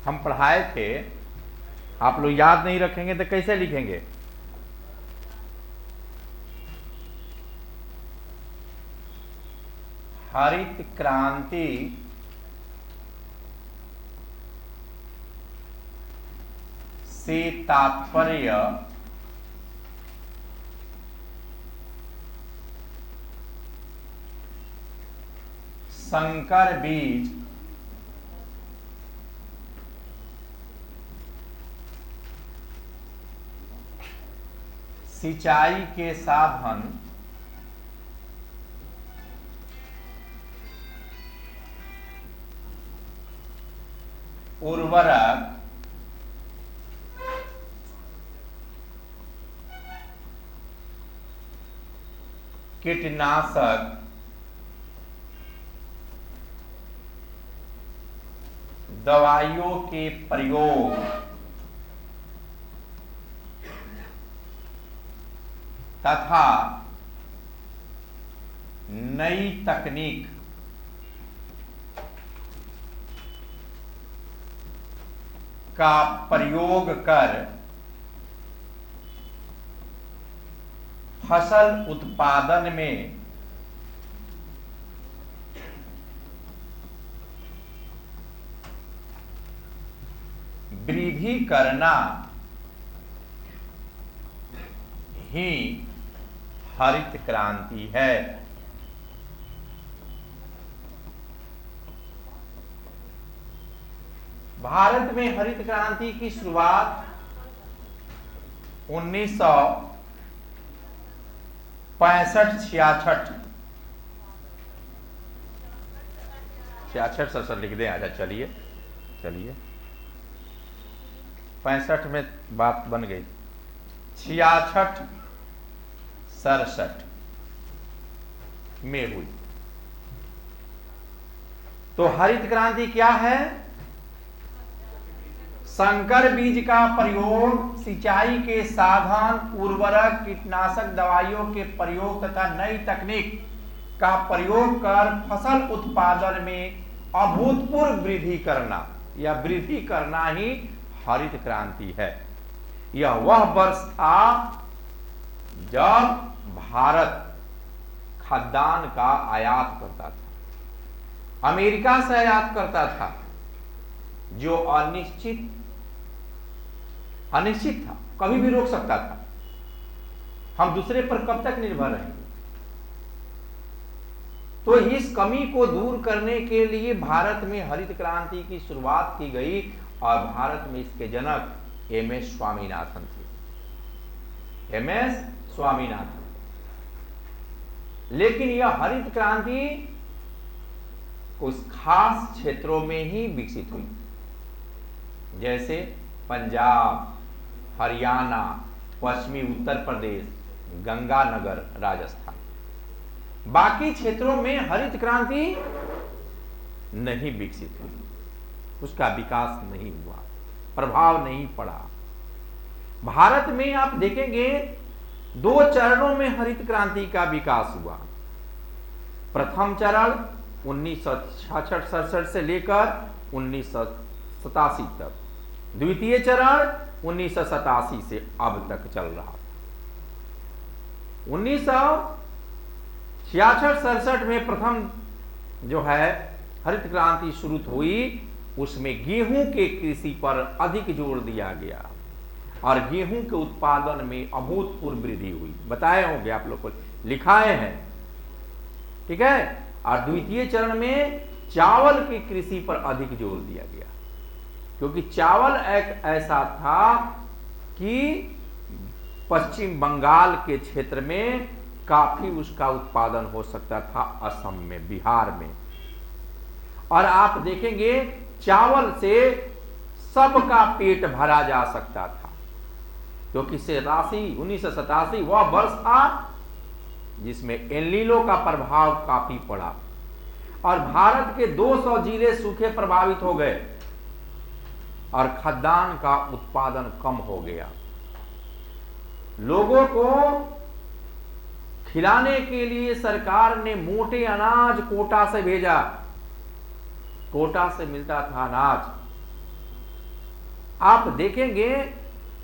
हम पढ़ाए थे, आप लोग याद नहीं रखेंगे तो कैसे लिखेंगे? हरित क्रांति से तात्पर्य संकर बीज सिंचाई के साधन उर्वरक कीटनाशक दवाइयों के प्रयोग तथा नई तकनीक का प्रयोग कर फसल उत्पादन में वृद्धि करना ही हरित क्रांति है। भारत में हरित क्रांति की शुरुआत 1965-66 66 लिख दें। अच्छा चलिए 65 में बात बन गई। 66-67 में हुई। तो हरित क्रांति क्या है? संकर बीज का प्रयोग, सिंचाई के साधन, उर्वरक, कीटनाशक दवाइयों के प्रयोग तथा नई तकनीक का प्रयोग कर फसल उत्पादन में अभूतपूर्व वृद्धि करना, या वृद्धि करना ही हरित क्रांति है। यह वह वर्ष था जब भारत खाद्यान्न का आयात करता था, अमेरिका से आयात करता था, जो अनिश्चित था, कभी भी रोक सकता था। हम दूसरे पर कब तक निर्भर रहेंगे? तो इस कमी को दूर करने के लिए भारत में हरित क्रांति की शुरुआत की गई और भारत में इसके जनक एमएस स्वामीनाथन थे। एमएस स्वामीनाथन। लेकिन यह हरित क्रांति कुछ खास क्षेत्रों में ही विकसित हुई, जैसे पंजाब, हरियाणा, पश्चिमी उत्तर प्रदेश, गंगानगर, राजस्थान। बाकी क्षेत्रों में हरित क्रांति नहीं विकसित हुई, उसका विकास नहीं हुआ, प्रभाव नहीं पड़ा। भारत में आप देखेंगे 2 चरणों में हरित क्रांति का विकास हुआ। प्रथम चरण 1966-67 से लेकर 1987 तक, द्वितीय चरण 1987 से अब तक चल रहा। 1966-67 में प्रथम जो है हरित क्रांति शुरू हुई, उसमें गेहूं के कृषि पर अधिक जोर दिया गया और गेहूं के उत्पादन में अभूतपूर्व वृद्धि हुई। बताए होंगे आप लोग को, लिखाए हैं, ठीक है। और द्वितीय चरण में चावल की कृषि पर अधिक जोर दिया गया, क्योंकि चावल एक ऐसा था कि पश्चिम बंगाल के क्षेत्र में काफी उसका उत्पादन हो सकता था, असम में, बिहार में। और आप देखेंगे चावल से सबका पेट भरा जा सकता था, क्योंकि 1987 वह वर्ष था जिसमें एल-नीनो का प्रभाव काफी पड़ा और भारत के 200 जिले सूखे प्रभावित हो गए और खाद्यान्न का उत्पादन कम हो गया। लोगों को खिलाने के लिए सरकार ने मोटे अनाज कोटा से भेजा। कोटा से मिलता था अनाज, आप देखेंगे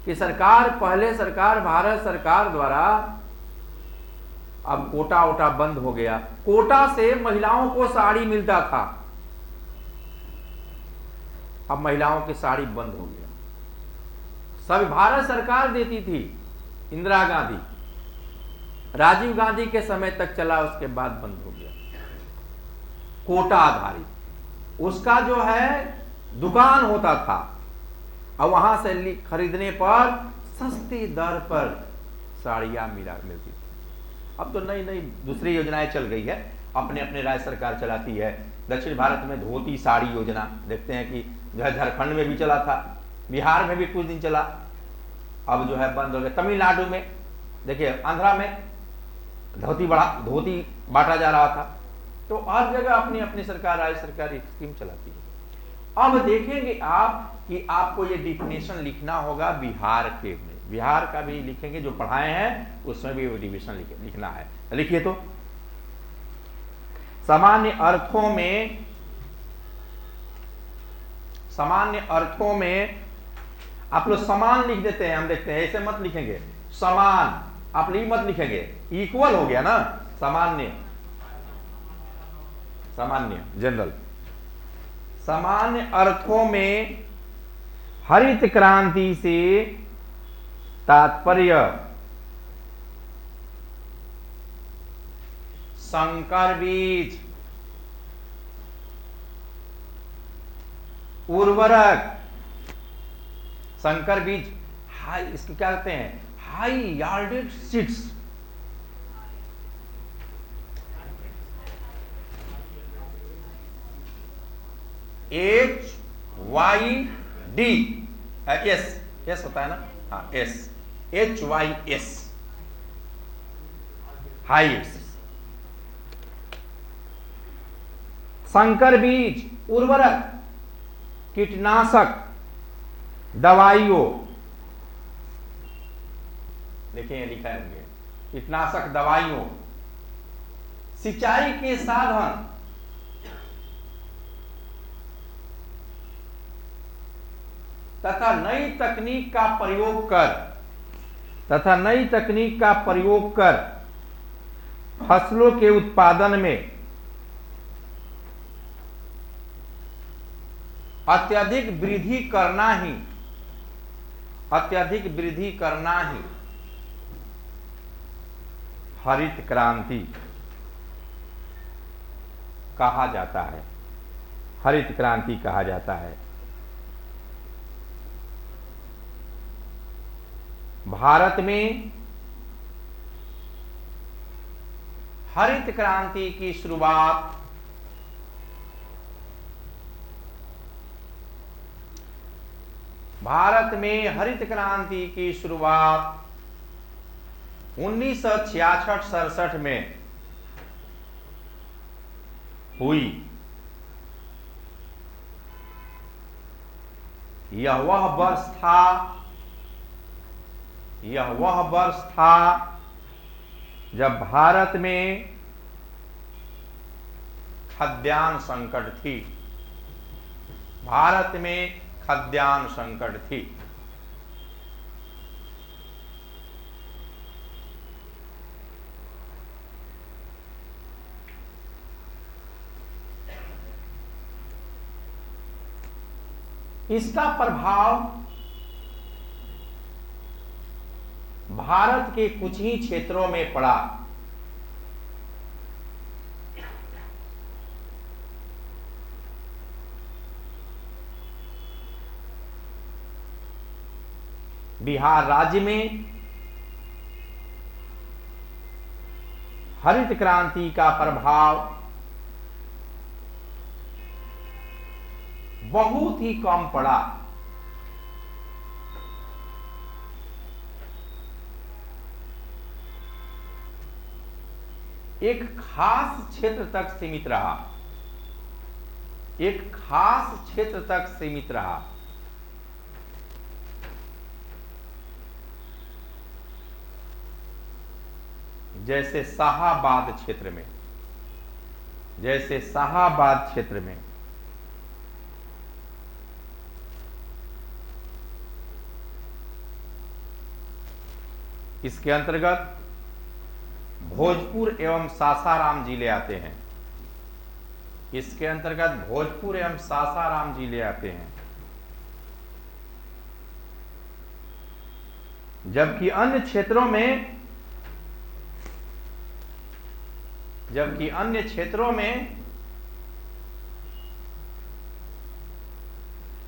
कि पहले सरकार, भारत सरकार द्वारा अब कोटा वोटा बंद हो गया। कोटा से महिलाओं को साड़ी मिलता था, अब महिलाओं की साड़ी बंद हो गया। सब भारत सरकार देती थी, इंदिरा गांधी, राजीव गांधी के समय तक चला, उसके बाद बंद हो गया। कोटा आधारित उसका जो है दुकान होता था, और वहां से खरीदने पर सस्ती दर पर साड़ियां मिलती थी। अब तो नई नई दूसरी योजनाएं चल गई है, अपने अपने राज्य सरकार चलाती है। दक्षिण भारत में धोती साड़ी योजना देखते हैं कि जो है झारखंड में भी चला था, बिहार में भी कुछ दिन चला, अब जो है बंद हो गया। तमिलनाडु में देखिए, आंध्रा में धोती बांटा जा रहा था। तो हर जगह अपनी अपनी सरकार, राज्य सरकार स्कीम चलाती है। अब देखेंगे आप कि आपको ये डिफिनेशन लिखना होगा बिहार के में, बिहार का भी लिखेंगे, जो पढ़ाए हैं उसमें भी वो डिफिनेशन लिखना है। लिखिए तो, सामान्य अर्थों में आप लोग समान लिख देते हैं, हम देखते हैं, ऐसे मत लिखेंगे समान, आप मत लिखेंगे, इक्वल हो गया ना, सामान्य जनरल। सामान्य अर्थों में हरित क्रांति से तात्पर्य संकर बीज, उर्वरक, संकर बीज, इसको क्या कहते हैं, हाई यार्डेड सीड्स, HYD, एस होता है ना, हाँ HYS, हाई। संकर बीज, उर्वरक, कीटनाशक, दवाइयों, देखिए लिखा है, कीटनाशक, दवाइयों, सिंचाई के साधन, तथा नई तकनीक का प्रयोग कर फसलों के उत्पादन में अत्यधिक वृद्धि करना ही हरित क्रांति कहा जाता है। हरित क्रांति कहा जाता है। भारत में हरित क्रांति की शुरुआत भारत में हरित क्रांति की शुरुआत 1966-67 में हुई। यह वह वर्ष था जब भारत में खाद्यान्न संकट थी। भारत में खाद्यान्न संकट थी। इसका प्रभाव भारत के कुछ ही क्षेत्रों में पड़ा। बिहार राज्य में हरित क्रांति का प्रभाव बहुत ही कम पड़ा। एक खास क्षेत्र तक सीमित रहा। एक खास क्षेत्र तक सीमित रहा। जैसे शाहाबाद क्षेत्र में, जैसे शाहाबाद क्षेत्र में इसके अंतर्गत भोजपुर एवं सासाराम जिले आते हैं। इसके अंतर्गत भोजपुर एवं सासाराम जिले आते हैं। जबकि अन्य क्षेत्रों में